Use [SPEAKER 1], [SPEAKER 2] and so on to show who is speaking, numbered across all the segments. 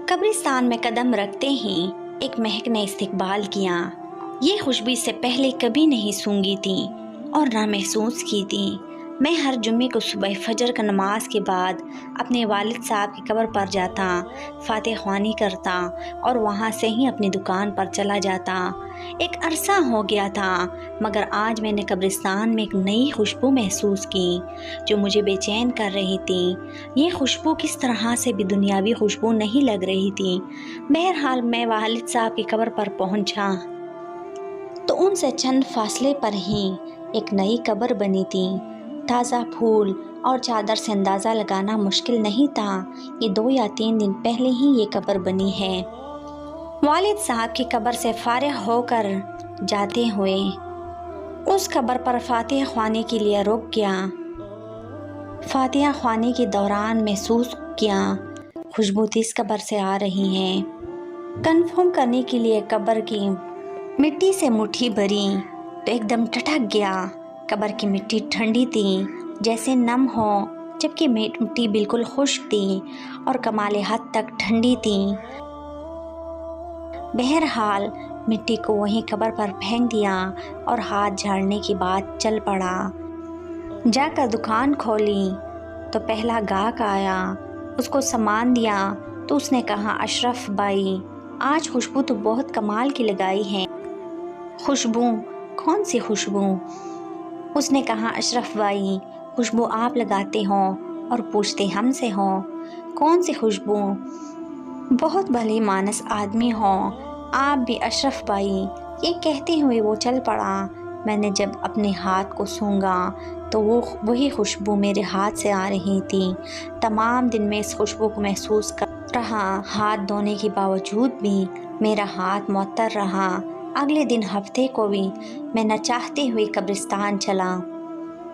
[SPEAKER 1] قبرستان میں قدم رکھتے ہی ایک مہک نے استقبال کیا۔ یہ خوشبو اس سے پہلے کبھی نہیں سونگھی تھی اور نہ محسوس کی تھی۔ میں ہر جمعے کو صبح فجر کا نماز کے بعد اپنے والد صاحب کی قبر پر جاتا، فاتح خوانی کرتا اور وہاں سے ہی اپنی دکان پر چلا جاتا۔ ایک عرصہ ہو گیا تھا، مگر آج میں نے قبرستان میں ایک نئی خوشبو محسوس کی جو مجھے بے چین کر رہی تھی۔ یہ خوشبو کس طرح سے بھی دنیاوی خوشبو نہیں لگ رہی تھی۔ بہرحال میں والد صاحب کی قبر پر پہنچا تو ان سے چند فاصلے پر ہی ایک نئی قبر بنی تھی۔ تازہ پھول اور چادر سے اندازہ لگانا مشکل نہیں تھا یہ 2 یا 3 دن پہلے ہی یہ قبر بنی ہے۔ والد صاحب کی قبر سے فارغ ہو کر جاتے ہوئے اس قبر پر فاتحہ خوانی کے لیے رک گیا۔ فاتحہ خوانی کے دوران محسوس کیا خوشبو اس قبر سے آ رہی ہے۔ کنفرم کرنے کے لیے قبر کی مٹی سے مٹھی بھری تو ایک دم ٹھٹک گیا۔ قبر کی مٹی ٹھنڈی تھی جیسے نم ہو، جبکہ مٹی بالکل خشک تھی اور کمال حد تک ٹھنڈی تھی۔ بہرحال مٹی کو وہیں قبر پر پھینک دیا اور ہاتھ جھاڑنے کی بات چل پڑا۔ جا کر دکان کھولی تو پہلا گاہک آیا، اس کو سامان دیا تو اس نے کہا، اشرف بھائی آج خوشبو تو بہت کمال کی لگائی ہے۔ خوشبو؟ کون سی خوشبو؟ اس نے کہا، اشرف بھائی خوشبو آپ لگاتے ہو اور پوچھتے ہم سے ہو کون سی خوشبو؟ بہت بھلے مانس آدمی ہو آپ بھی اشرف بھائی۔ یہ کہتے ہوئے وہ چل پڑا۔ میں نے جب اپنے ہاتھ کو سونگھا تو وہی خوشبو میرے ہاتھ سے آ رہی تھی۔ تمام دن میں اس خوشبو کو محسوس کر رہا۔ ہاتھ دھونے کے باوجود بھی میرا ہاتھ معطر رہا۔ اگلے دن ہفتے کو بھی میں نہ چاہتے ہوئے قبرستان چلا۔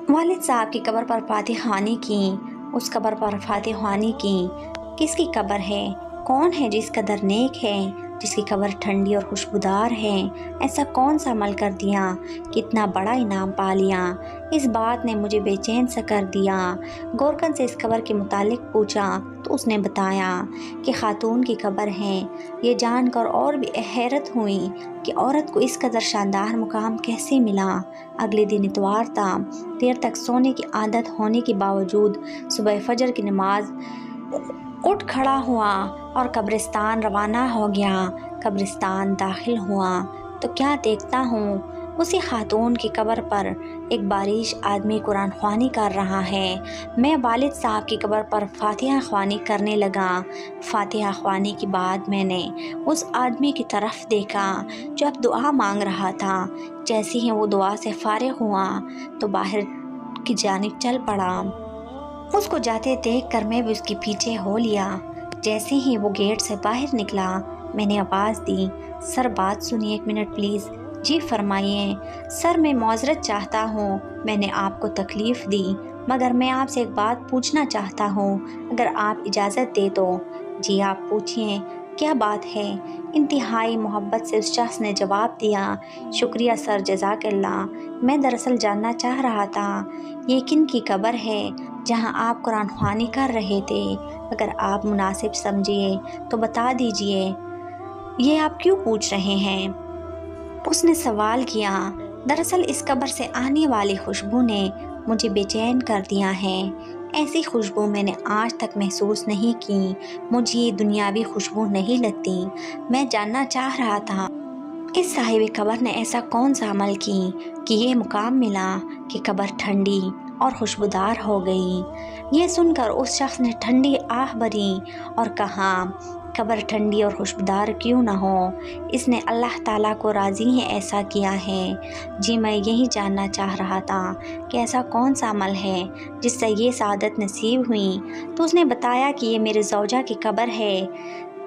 [SPEAKER 1] والد صاحب کی قبر پر فاتح خوانی کی۔ اس قبر پر فاتح خوانی کی۔ کس کی قبر ہے؟ کون ہے جس قدر نیک ہے، جس کی قبر ٹھنڈی اور خوشبودار ہے؟ ایسا کون سا عمل کر دیا کہ اتنا بڑا انعام پا لیا؟ اس بات نے مجھے بے چین سا کر دیا۔ گورکن سے اس قبر کے متعلق پوچھا تو اس نے بتایا کہ خاتون کی قبر ہے۔ یہ جان کر اور بھی حیرت ہوئی کہ عورت کو اس قدر شاندار مقام کیسے ملا۔ اگلے دن اتوار تھا۔ دیر تک سونے کی عادت ہونے کے باوجود صبح فجر کی نماز اٹھ کھڑا ہوا اور قبرستان روانہ ہو گیا۔ قبرستان داخل ہوا تو کیا دیکھتا ہوں، اسی خاتون کی قبر پر ایک باریش آدمی قرآن خوانی کر رہا ہے۔ میں والد صاحب کی قبر پر فاتحہ خوانی کرنے لگا۔ فاتحہ خوانی کے بعد میں نے اس آدمی کی طرف دیکھا جو اب دعا مانگ رہا تھا۔ جیسے ہی وہ دعا سے فارغ ہوا تو باہر کی جانب چل پڑا۔ اس کو جاتے دیکھ کر میں بھی اس کے پیچھے ہو لیا۔ جیسے ہی وہ گیٹ سے باہر نکلا میں نے آواز دی، سر بات سنیے 1 منٹ پلیز۔ جی فرمائیے۔ سر میں معذرت چاہتا ہوں، میں نے آپ کو تکلیف دی، مگر میں آپ سے ایک بات پوچھنا چاہتا ہوں اگر آپ اجازت دے تو۔ جی آپ پوچھیں، کیا بات ہے؟ انتہائی محبت سے اس شخص نے جواب دیا، شکریہ سر، جزاک اللہ۔ میں دراصل جاننا چاہ رہا تھا یہ کن کی قبر ہے جہاں آپ قرآن خوانی کر رہے تھے؟ اگر آپ مناسب سمجھیے تو بتا دیجئے۔ یہ آپ کیوں پوچھ رہے ہیں؟ اس نے سوال کیا۔ دراصل اس قبر سے آنے والی خوشبو نے مجھے بے چین کر دیا ہے۔ ایسی خوشبو میں نے آج تک محسوس نہیں کی۔ مجھے یہ دنیاوی خوشبو نہیں لگتی۔ میں جاننا چاہ رہا تھا اس صاحب قبر نے ایسا کون سا عمل کی کہ یہ مقام ملا کہ قبر ٹھنڈی اور خوشبودار ہو گئی۔ یہ سن کر اس شخص نے ٹھنڈی آہ بھری اور کہا، قبر ٹھنڈی اور خوشبودار کیوں نہ ہو، اس نے اللہ تعالیٰ کو راضی ہی ایسا کیا ہے۔ جی میں یہی جاننا چاہ رہا تھا کہ ایسا کون سا عمل ہے جس سے یہ سعادت نصیب ہوئی۔ تو اس نے بتایا کہ یہ میرے زوجہ کی قبر ہے۔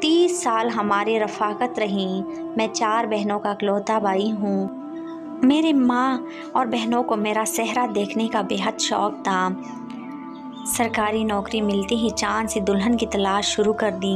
[SPEAKER 1] 30 سال ہماری رفاقت رہی۔ میں 4 بہنوں کا اکلوتا بھائی ہوں۔ میری ماں اور بہنوں کو میرا صحرا دیکھنے کا بے حد شوق تھا۔ سرکاری نوکری ملتی ہی چاند سی دلہن کی تلاش شروع کر دی۔